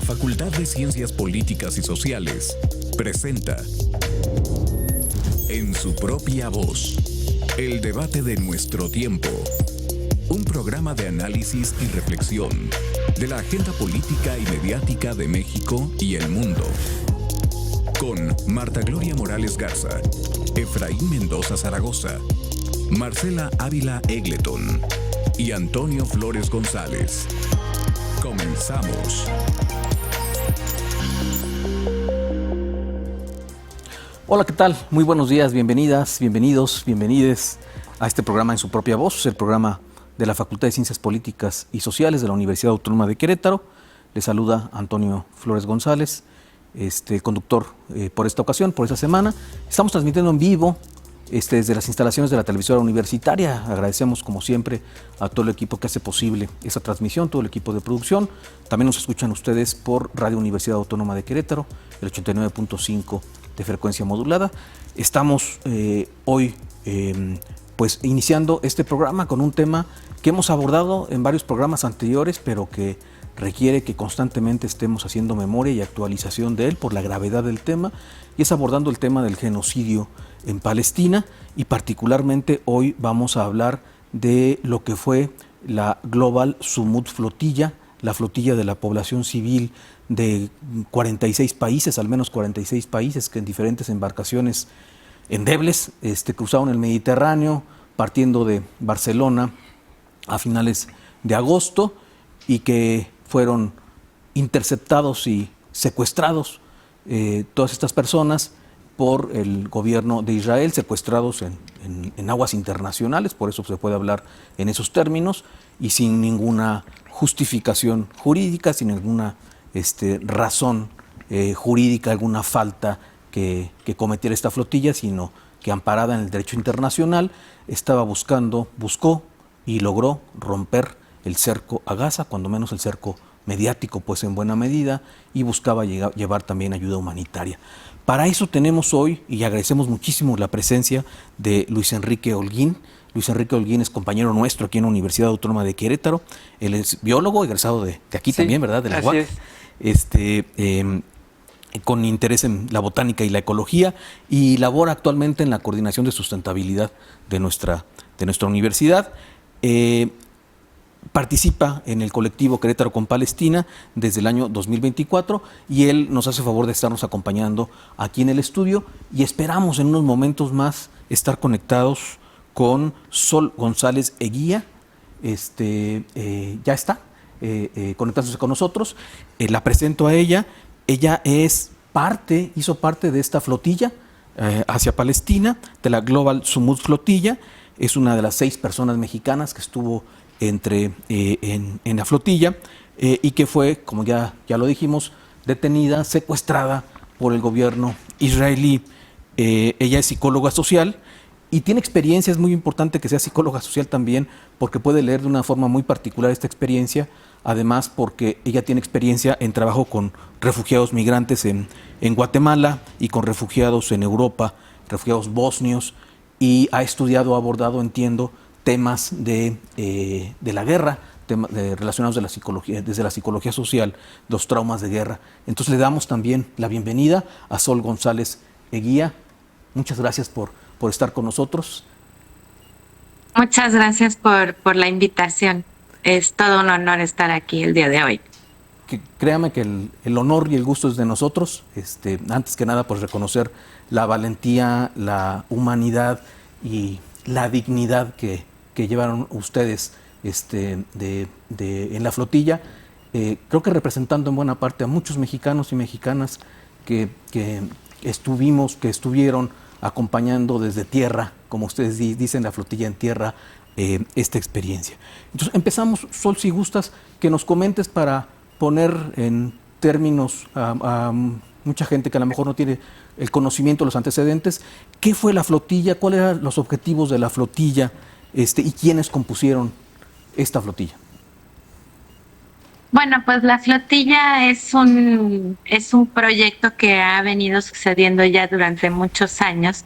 Facultad de Ciencias Políticas y Sociales presenta En su propia voz, el debate de nuestro tiempo. Un programa de análisis y reflexión de la agenda política y mediática de México y el mundo. Con Marta Gloria Morales Garza, Efraín Mendoza Zaragoza, Marcela Ávila Egleton y Antonio Flores González. Comenzamos. Hola, ¿qué tal? Muy buenos días, bienvenidas, bienvenidos, bienvenides a este programa En su propia voz, el programa de la Facultad de Ciencias Políticas y Sociales de la Universidad Autónoma de Querétaro. Les saluda Antonio Flores González, conductor por esta ocasión, por esta semana. Estamos transmitiendo en vivo desde las instalaciones de la televisora universitaria. Agradecemos, como siempre, a todo el equipo que hace posible esta transmisión, todo el equipo de producción. También nos escuchan ustedes por Radio Universidad Autónoma de Querétaro, el 89.5 de frecuencia modulada. Estamos hoy pues iniciando este programa con un tema que hemos abordado en varios programas anteriores, pero que requiere que constantemente estemos haciendo memoria y actualización de él por la gravedad del tema, y es abordando el tema del genocidio en Palestina, y particularmente hoy vamos a hablar de lo que fue la Global Sumud Flotilla, la flotilla de la población civil de 46 países, al menos 46 países, que en diferentes embarcaciones endebles cruzaron el Mediterráneo, partiendo de Barcelona a finales de agosto, y que fueron interceptados y secuestrados todas estas personas por el gobierno de Israel, secuestrados en aguas internacionales, por eso se puede hablar en esos términos, y sin ninguna justificación jurídica, sin ninguna razón jurídica, alguna falta que cometiera esta flotilla, sino que, amparada en el derecho internacional, buscó y logró romper el cerco a Gaza, cuando menos el cerco mediático, pues en buena medida, y buscaba llevar también ayuda humanitaria. Para eso tenemos hoy, y agradecemos muchísimo la presencia de Luis Enrique Holguín. Luis Enrique Holguín es compañero nuestro aquí en la Universidad Autónoma de Querétaro. Él es biólogo, egresado de aquí, sí, también, ¿verdad? De la UAC. Con interés en la botánica y la ecología, y labora actualmente en la coordinación de sustentabilidad de nuestra universidad. Participa en el colectivo Querétaro con Palestina desde el año 2024, y él nos hace favor de estarnos acompañando aquí en el estudio, y esperamos en unos momentos más estar conectados con Sol González Eguía. Ya está conectándose con nosotros. La presento a ella. Ella hizo parte de esta flotilla hacia Palestina, de la Global Sumud Flotilla. Es una de las 6 personas mexicanas que estuvo en la flotilla, y que fue, como ya lo dijimos, detenida, secuestrada por el gobierno israelí. Ella es psicóloga social y tiene experiencia. Es muy importante que sea psicóloga social también, porque puede leer de una forma muy particular esta experiencia. Además, porque ella tiene experiencia en trabajo con refugiados migrantes en Guatemala, y con refugiados en Europa, refugiados bosnios, y ha abordado, entiendo, temas de la guerra, relacionados desde la psicología social, los traumas de guerra. Entonces le damos también la bienvenida a Sol González Eguía. Muchas gracias por estar con nosotros. Muchas gracias por la invitación. Es todo un honor estar aquí el día de hoy. Créame que el honor y el gusto es de nosotros. Antes que nada, pues reconocer la valentía, la humanidad y la dignidad que llevaron ustedes en la flotilla. Creo que representando en buena parte a muchos mexicanos y mexicanas que estuvieron acompañando desde tierra, como ustedes dicen, la flotilla en tierra, esta experiencia. Entonces empezamos, Sol, si gustas, que nos comentes, para poner en términos a mucha gente que a lo mejor no tiene el conocimiento, los antecedentes, ¿qué fue la flotilla? ¿Cuáles eran los objetivos de la flotilla? ¿Y quiénes compusieron esta flotilla? Bueno, pues la flotilla es un proyecto que ha venido sucediendo ya durante muchos años,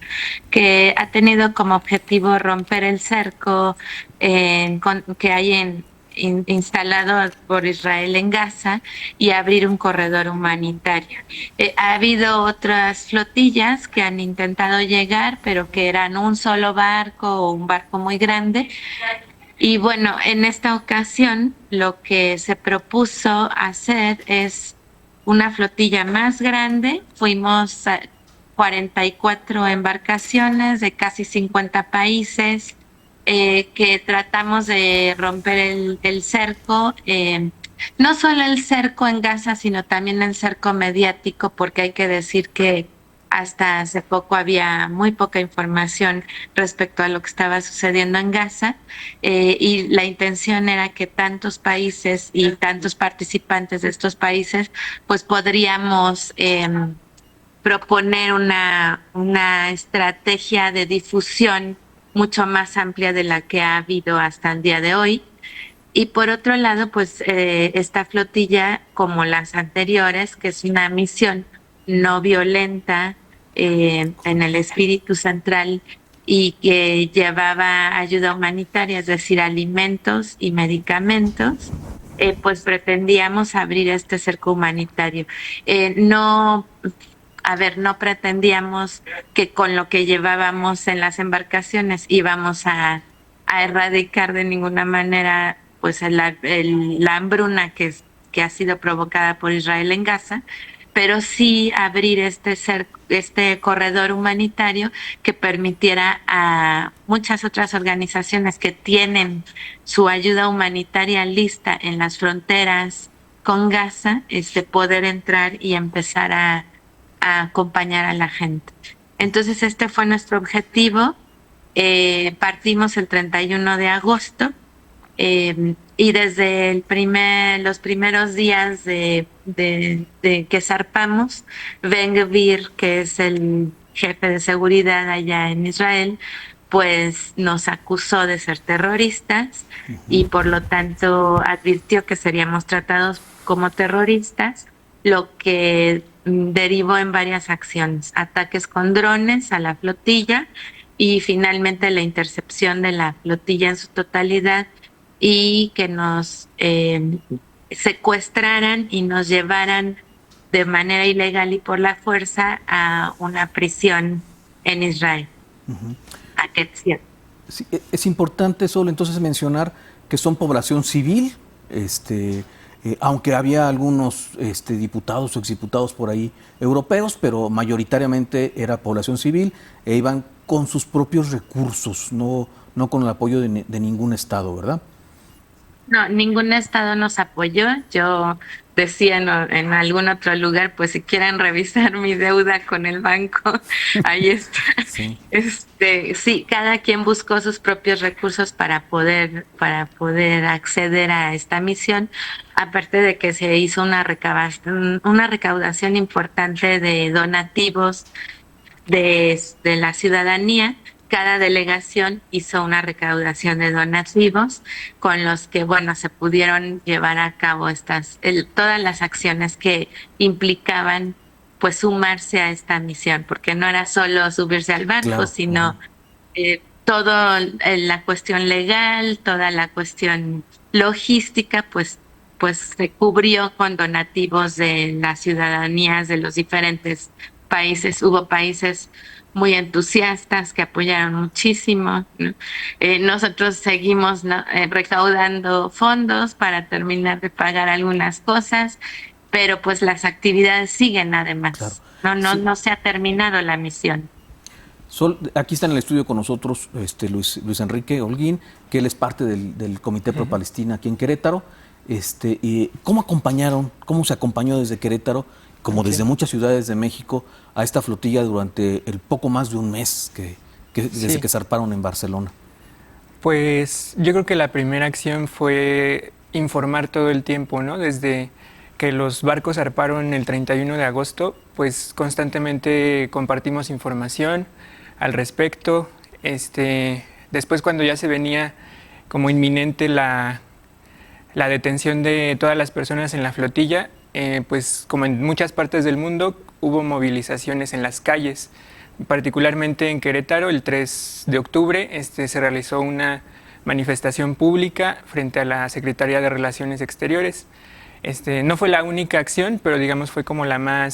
que ha tenido como objetivo romper el cerco que hay instalado por Israel en Gaza y abrir un corredor humanitario. Ha habido otras flotillas que han intentado llegar, pero que eran un solo barco o un barco muy grande. Y bueno, en esta ocasión lo que se propuso hacer es una flotilla más grande. Fuimos a 44 embarcaciones de casi 50 países, que tratamos de romper el cerco, no solo el cerco en Gaza, sino también el cerco mediático, porque hay que decir que hasta hace poco había muy poca información respecto a lo que estaba sucediendo en Gaza, y la intención era que tantos países y tantos participantes de estos países pues podríamos proponer una estrategia de difusión mucho más amplia de la que ha habido hasta el día de hoy. Y por otro lado, pues esta flotilla, como las anteriores, que es una misión no violenta en el espíritu central y que llevaba ayuda humanitaria, es decir, alimentos y medicamentos, pues pretendíamos abrir este cerco humanitario. No, a ver, no pretendíamos que con lo que llevábamos en las embarcaciones íbamos a erradicar de ninguna manera pues la hambruna que ha sido provocada por Israel en Gaza, pero sí abrir este corredor humanitario que permitiera a muchas otras organizaciones que tienen su ayuda humanitaria lista en las fronteras con Gaza, poder entrar y empezar a acompañar a la gente. Entonces este fue nuestro objetivo. Partimos el 31 de agosto, y desde los primeros días de que zarpamos, Ben-Gvir, que es el jefe de seguridad allá en Israel, pues nos acusó de ser terroristas y por lo tanto advirtió que seríamos tratados como terroristas, lo que derivó en varias acciones: ataques con drones a la flotilla y finalmente la intercepción de la flotilla en su totalidad, y que nos secuestraran y nos llevaran de manera ilegal y por la fuerza a una prisión en Israel. A Ketziat. Sí, es importante solo entonces mencionar que son población civil, aunque había algunos diputados o exdiputados por ahí europeos, pero mayoritariamente era población civil e iban con sus propios recursos, no con el apoyo de ningún Estado, ¿verdad? No, ningún Estado nos apoyó. Yo decía en algún otro lugar, pues si quieren revisar mi deuda con el banco, ahí está. Sí. Sí, cada quien buscó sus propios recursos para poder acceder a esta misión, aparte de que se hizo una recaudación importante de donativos de la ciudadanía. Cada delegación hizo una recaudación de donativos con los que, bueno, se pudieron llevar a cabo todas las acciones que implicaban pues sumarse a esta misión, porque no era solo subirse al barco, claro, sino toda la cuestión legal, toda la cuestión logística, pues se cubrió con donativos de las ciudadanías de los diferentes países. Hubo países muy entusiastas que apoyaron muchísimo, ¿no? Nosotros seguimos recaudando fondos para terminar de pagar algunas cosas, pero pues las actividades siguen además. Claro. No se ha terminado la misión. Aquí está en el estudio con nosotros Luis Enrique Holguín, que él es parte del Comité Pro Palestina aquí en Querétaro. Y ¿cómo se acompañó desde Querétaro, como desde muchas ciudades de México, a esta flotilla durante el poco más de un mes desde que zarparon en Barcelona? Pues yo creo que la primera acción fue informar todo el tiempo, ¿no? Desde que los barcos zarparon el 31 de agosto, pues constantemente compartimos información al respecto. Después, cuando ya se venía como inminente la detención de todas las personas en la flotilla, pues como en muchas partes del mundo hubo movilizaciones en las calles, particularmente en Querétaro. El 3 de octubre se realizó una manifestación pública frente a la Secretaría de Relaciones Exteriores. No fue la única acción, pero digamos fue como la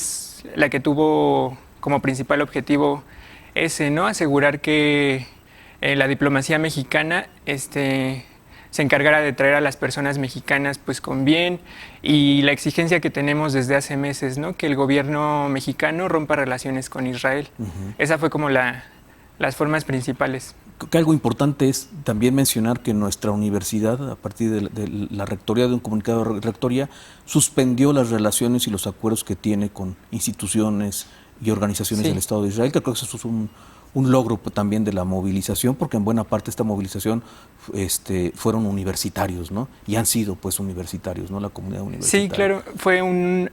que tuvo como principal objetivo ese, ¿no? Asegurar que la diplomacia mexicana se encargara de traer a las personas mexicanas pues con bien, y la exigencia que tenemos desde hace meses, ¿no? Que el gobierno mexicano rompa relaciones con Israel. Esa fue como las formas principales. Que algo importante es también mencionar que nuestra universidad, a partir de la rectoría, de un comunicado de rectoría, suspendió las relaciones y los acuerdos que tiene con instituciones y organizaciones del Estado de Israel, que creo que eso es un logro también de la movilización, porque en buena parte esta movilización fueron universitarios, ¿no? Y han sido pues universitarios, ¿no? La comunidad universitaria. Sí, claro, fue un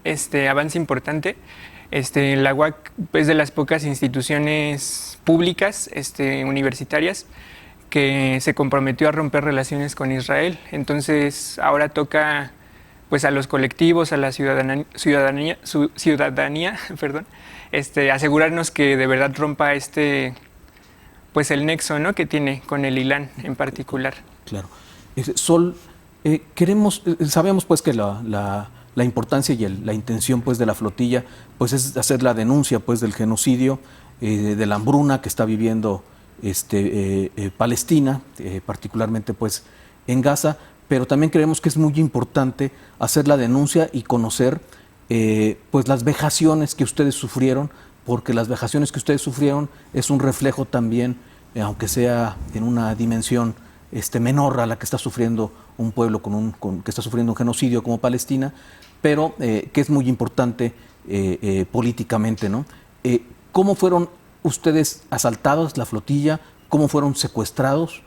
avance importante. La UAC es de las pocas instituciones públicas universitarias que se comprometió a romper relaciones con Israel. Entonces ahora toca pues a los colectivos, a la ciudadanía, perdón, asegurarnos que de verdad rompa pues el nexo, ¿no? Que tiene con el ILAN en particular. Claro. Sol, sabemos pues que la importancia y la intención pues de la flotilla pues es hacer la denuncia pues del genocidio, de la hambruna que está viviendo Palestina, particularmente pues en Gaza, pero también creemos que es muy importante hacer la denuncia y conocer pues las vejaciones que ustedes sufrieron, porque las vejaciones que ustedes sufrieron es un reflejo también, aunque sea en una dimensión menor a la que está sufriendo un pueblo que está sufriendo un genocidio como Palestina, pero que es muy importante políticamente, ¿no? ¿Cómo fueron ustedes asaltados, la flotilla? ¿Cómo fueron secuestradas,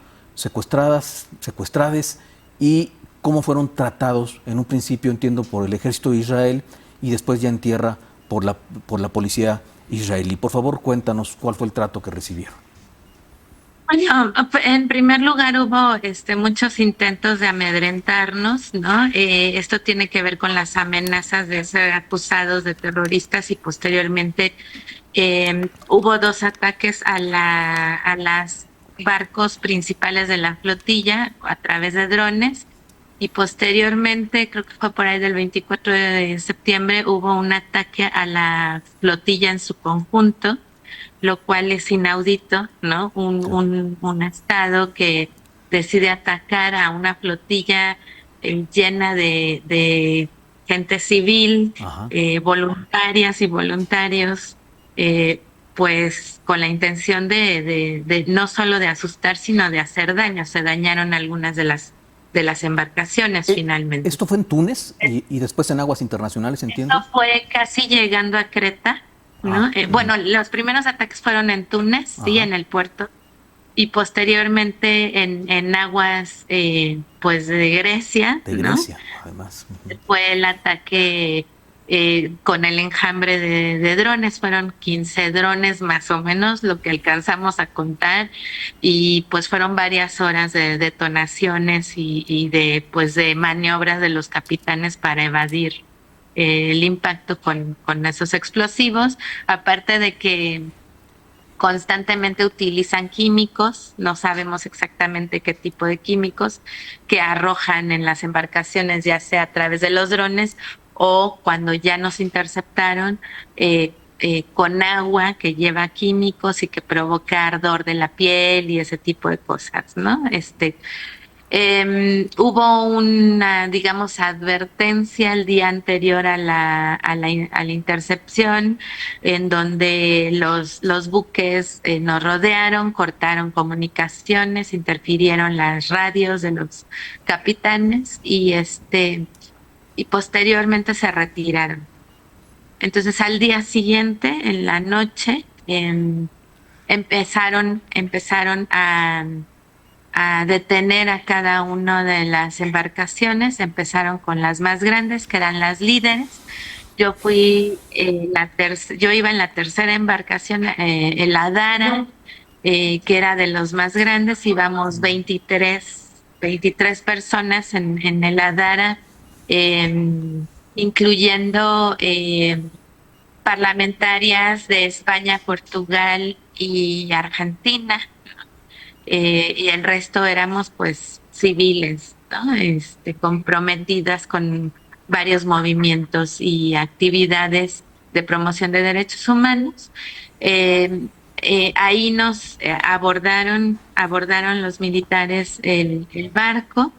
y cómo fueron tratados en un principio, entiendo, por el ejército de Israel y después ya en tierra por la policía israelí? Por favor, cuéntanos cuál fue el trato que recibieron. Bueno, en primer lugar hubo muchos intentos de amedrentarnos, ¿no? Esto tiene que ver con las amenazas de ser acusados de terroristas, y posteriormente hubo 2 ataques a las barcos principales de la flotilla a través de drones, y posteriormente, creo que fue por ahí del 24 de septiembre, hubo un ataque a la flotilla en su conjunto, lo cual es inaudito, ¿no? Un estado que decide atacar a una flotilla llena de gente civil, voluntarias y voluntarios, pues con la intención de no solo de asustar, sino de hacer daño. Se dañaron algunas de las embarcaciones finalmente. ¿Esto fue en Túnez y después en aguas internacionales, entiendo? Esto fue casi llegando a Creta, ¿no? Bueno, los primeros ataques fueron en Túnez, sí, en el puerto, y posteriormente en aguas pues de Grecia. De Grecia, ¿no? Además. Fue el ataque con el enjambre de drones. Fueron 15 drones más o menos lo que alcanzamos a contar, y pues fueron varias horas de detonaciones y de maniobras de los capitanes para evadir el impacto con esos explosivos, aparte de que constantemente utilizan químicos, no sabemos exactamente qué tipo de químicos, que arrojan en las embarcaciones, ya sea a través de los drones o cuando ya nos interceptaron, con agua que lleva químicos y que provoca ardor de la piel y ese tipo de cosas, ¿no? Hubo una, digamos, advertencia el día anterior a la intercepción, en donde los buques nos rodearon, cortaron comunicaciones, interfirieron las radios de los capitanes y posteriormente se retiraron. Entonces al día siguiente, en la noche, empezaron a detener a cada una de las embarcaciones. Empezaron con las más grandes, que eran las líderes. Yo iba en la tercera embarcación, el Adara, que era de los más grandes. Íbamos 23 personas en el Adara, incluyendo parlamentarias de España, Portugal y Argentina. y el resto éramos pues civiles, ¿no? Comprometidas con varios movimientos y actividades de promoción de derechos humanos. Eh, Ahí nos abordaron los militares el barco.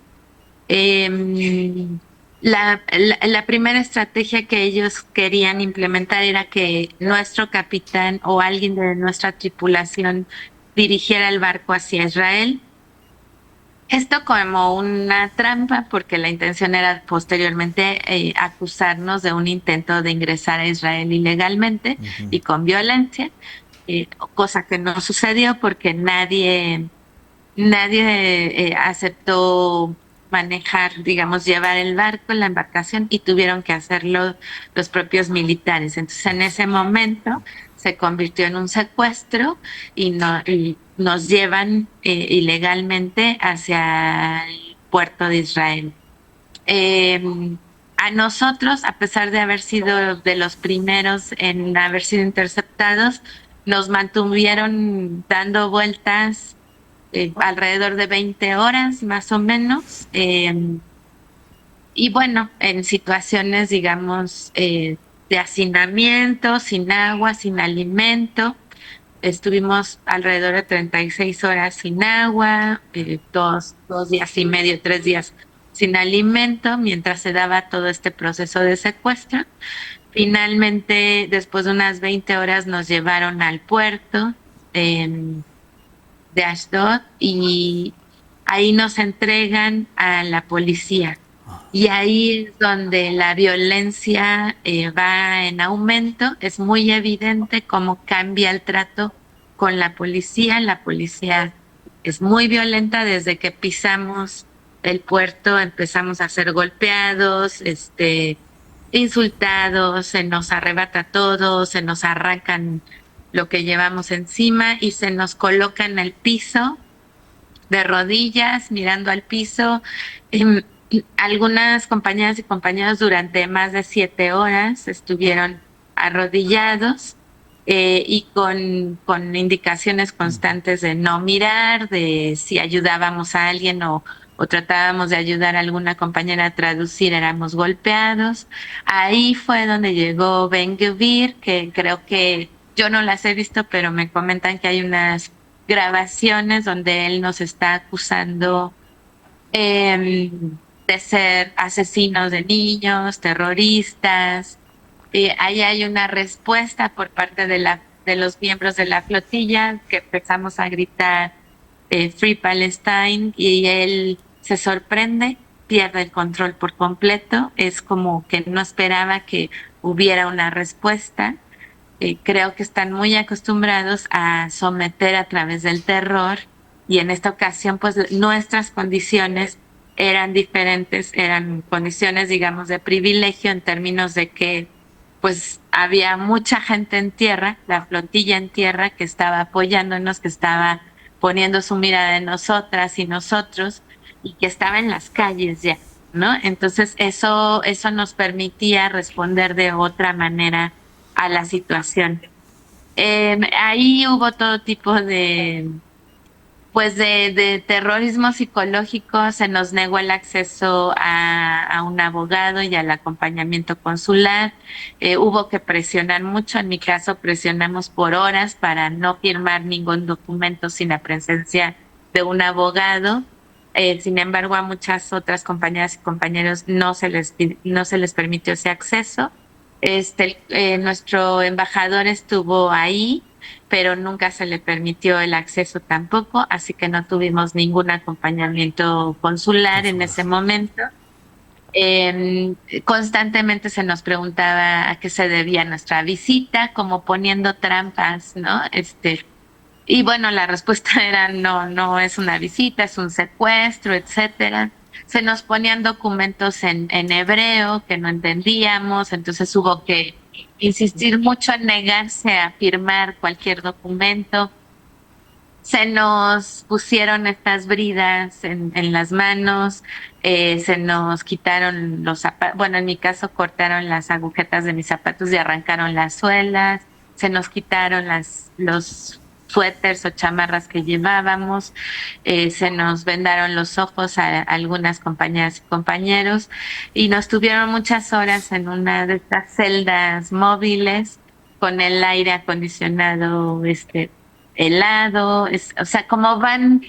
La primera estrategia que ellos querían implementar era que nuestro capitán o alguien de nuestra tripulación dirigiera el barco hacia Israel. Esto como una trampa porque la intención era posteriormente acusarnos de un intento de ingresar a Israel ilegalmente y con violencia, cosa que no sucedió porque nadie aceptó manejar, digamos, llevar el barco, la embarcación, y tuvieron que hacerlo los propios militares. Entonces, en ese momento se convirtió en un secuestro y nos llevan ilegalmente hacia el puerto de Israel. A nosotros, a pesar de haber sido de los primeros en haber sido interceptados, nos mantuvieron dando vueltas alrededor de 20 horas más o menos. Y bueno, en situaciones, digamos, de hacinamiento, sin agua, sin alimento. Estuvimos alrededor de 36 horas sin agua, dos días y medio, 3 días sin alimento, mientras se daba todo este proceso de secuestro. Finalmente, después de unas 20 horas, nos llevaron al puerto de Ashdod y ahí nos entregan a la policía. Y ahí es donde la violencia va en aumento. Es muy evidente cómo cambia el trato con la policía. La policía es muy violenta desde que pisamos el puerto, empezamos a ser golpeados, insultados, se nos arrebata todo, se nos arrancan lo que llevamos encima y se nos coloca en el piso de rodillas, mirando al piso. Algunas compañeras y compañeros durante más de 7 horas estuvieron arrodillados y con indicaciones constantes de no mirar, de si ayudábamos a alguien o tratábamos de ayudar a alguna compañera a traducir, éramos golpeados. Ahí fue donde llegó Ben-Gvir, que creo que yo no las he visto, pero me comentan que hay unas grabaciones donde él nos está acusando de ser asesinos de niños, terroristas. Ahí hay una respuesta por parte de los miembros de la flotilla que empezamos a gritar Free Palestine y él se sorprende, pierde el control por completo. Es como que no esperaba que hubiera una respuesta. Creo que están muy acostumbrados a someter a través del terror y en esta ocasión pues nuestras condiciones eran diferentes, eran condiciones digamos de privilegio en términos de que pues había mucha gente en tierra, la flotilla en tierra que estaba apoyándonos, que estaba poniendo su mirada en nosotras y nosotros y que estaba en las calles ya, ¿no? Entonces eso nos permitía responder de otra manera a la situación. Ahí hubo todo tipo de terrorismo psicológico. Se nos negó el acceso a un abogado y al acompañamiento consular. Hubo que presionar mucho. En mi caso presionamos por horas para no firmar ningún documento sin la presencia de un abogado. Sin embargo, a muchas otras compañeras y compañeros no se les permitió ese acceso. Nuestro embajador estuvo ahí, pero nunca se le permitió el acceso tampoco, así que no tuvimos ningún acompañamiento consular en ese momento. Constantemente se nos preguntaba a qué se debía nuestra visita, como poniendo trampas, ¿no? Y bueno, la respuesta era no es una visita, es un secuestro, etcétera. Se nos ponían documentos en hebreo que no entendíamos, entonces hubo que insistir mucho en negarse a firmar cualquier documento. Se nos pusieron estas bridas en las manos, se nos quitaron los zapatos, bueno, en mi caso cortaron las agujetas de mis zapatos y arrancaron las suelas, se nos quitaron los suéteres o chamarras que llevábamos, se nos vendaron los ojos a algunas compañeras y compañeros y nos tuvieron muchas horas en una de estas celdas móviles con el aire acondicionado helado, o sea, como van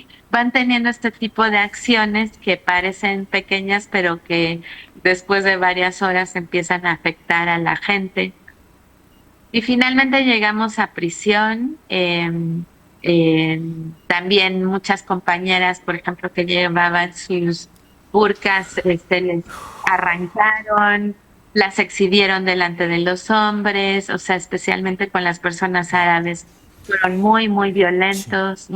teniendo este tipo de acciones que parecen pequeñas, pero que después de varias horas empiezan a afectar a la gente. Y finalmente llegamos a prisión. También muchas compañeras, por ejemplo, que llevaban sus burkas, les arrancaron, las exhibieron delante de los hombres, o sea, especialmente con las personas árabes, fueron muy, muy violentos,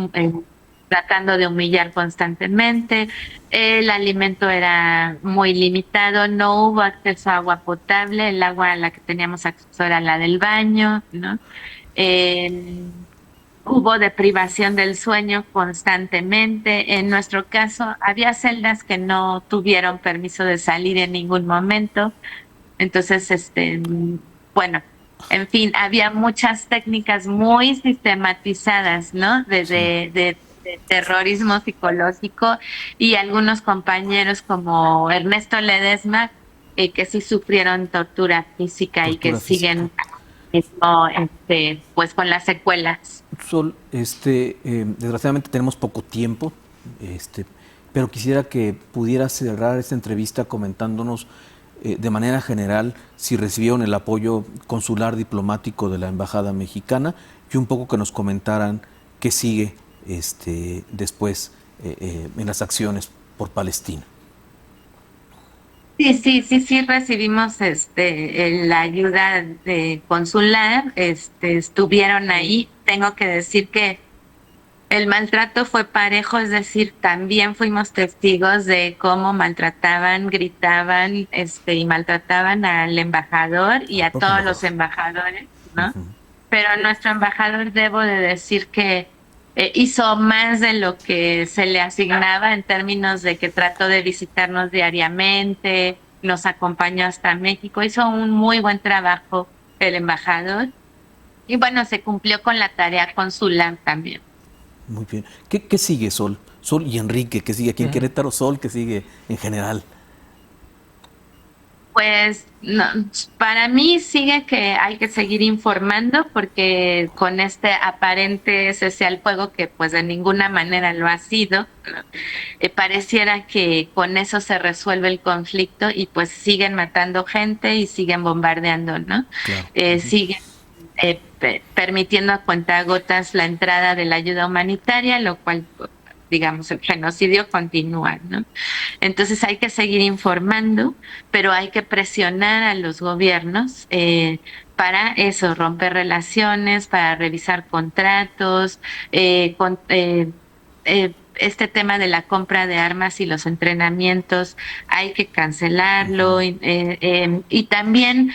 tratando de humillar constantemente. El alimento era muy limitado, no hubo acceso a agua potable, el agua a la que teníamos acceso era la del baño, ¿no? Hubo deprivación del sueño constantemente. En nuestro caso, había celdas que no tuvieron permiso de salir en ningún momento. Entonces, bueno, en fin, había muchas técnicas muy sistematizadas, ¿no? De terrorismo psicológico, y algunos compañeros como Ernesto Ledesma, que sí sufrieron tortura física y que siguen pues con las secuelas. Sol, desgraciadamente tenemos poco tiempo, pero quisiera que pudieras cerrar esta entrevista comentándonos de manera general si recibieron el apoyo consular diplomático de la Embajada Mexicana y un poco que nos comentaran qué sigue después en las acciones por Palestina. Sí, recibimos la ayuda de consular, estuvieron ahí. Tengo que decir que el maltrato fue parejo, es decir, también fuimos testigos de cómo maltrataban, gritaban, y maltrataban al embajador y a todos los embajadores, ¿no? Uh-huh. Pero nuestro embajador, debo de decir que hizo más de lo que se le asignaba en términos de que trató de visitarnos diariamente, nos acompañó hasta México, hizo un muy buen trabajo el embajador y bueno, se cumplió con la tarea consular también. Muy bien. ¿Qué sigue, Sol? Sol y Enrique, ¿qué sigue aquí en Querétaro? Sol, ¿qué sigue en general? Pues no, para mí sigue que hay que seguir informando, porque con este aparente cese al fuego, que pues de ninguna manera lo ha sido, pareciera que con eso se resuelve el conflicto y pues siguen matando gente y siguen bombardeando, ¿no? Claro. Siguen permitiendo a cuentagotas la entrada de la ayuda humanitaria, lo cual, digamos, el genocidio continúa, ¿no? Entonces hay que seguir informando, pero hay que presionar a los gobiernos para eso, romper relaciones, para revisar contratos, este tema de la compra de armas y los entrenamientos hay que cancelarlo, y también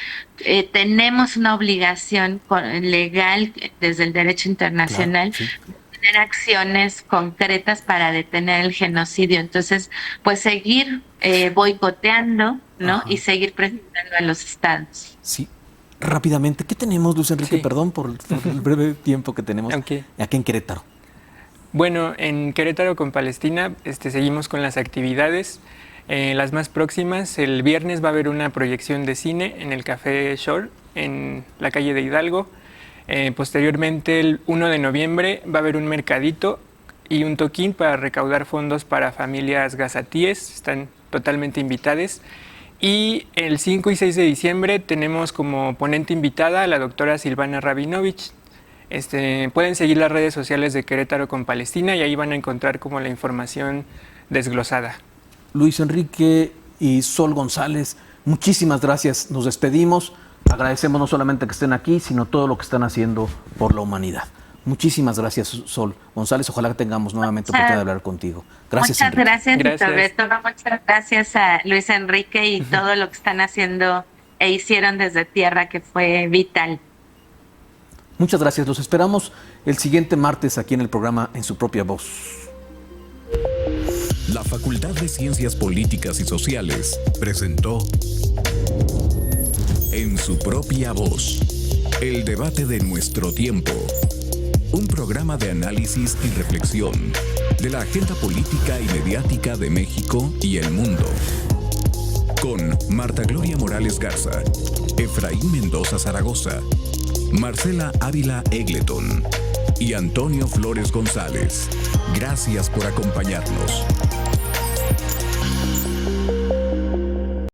tenemos una obligación legal desde el derecho internacional, claro, sí, tener acciones concretas para detener el genocidio. Entonces, pues seguir boicoteando, ¿no? Ajá. Y seguir presionando a los estados. Sí. Rápidamente, ¿qué tenemos, Luis Enrique? Sí. Perdón por el breve tiempo que tenemos aquí en Querétaro. Bueno, en Querétaro con Palestina seguimos con las actividades. Las más próximas, el viernes va a haber una proyección de cine en el Café Shore, en la calle de Hidalgo. Posteriormente, el 1 de noviembre, va a haber un mercadito y un toquín para recaudar fondos para familias gazatíes. Están totalmente invitadas. Y el 5 y 6 de diciembre tenemos como ponente invitada a la doctora Silvana Rabinovich. Pueden seguir las redes sociales de Querétaro con Palestina y ahí van a encontrar como la información desglosada. Luis Enrique y Sol González, muchísimas gracias. Nos despedimos. Agradecemos no solamente que estén aquí, sino todo lo que están haciendo por la humanidad. Muchísimas gracias, Sol González. Ojalá que tengamos nuevamente oportunidad de hablar contigo. Gracias, muchas Enrique. Gracias. Y sobre todo muchas gracias a Luis Enrique y todo lo que están haciendo e hicieron desde tierra, que fue vital. Muchas gracias. Los esperamos el siguiente martes aquí en el programa En su propia voz. La Facultad de Ciencias Políticas y Sociales presentó En su propia voz, el debate de nuestro tiempo. un programa de análisis y reflexión de la agenda política y mediática de México y el mundo. Con Marta Gloria Morales Garza, Efraín Mendoza Zaragoza, Marcela Ávila Egleton y Antonio Flores González. Gracias por acompañarnos.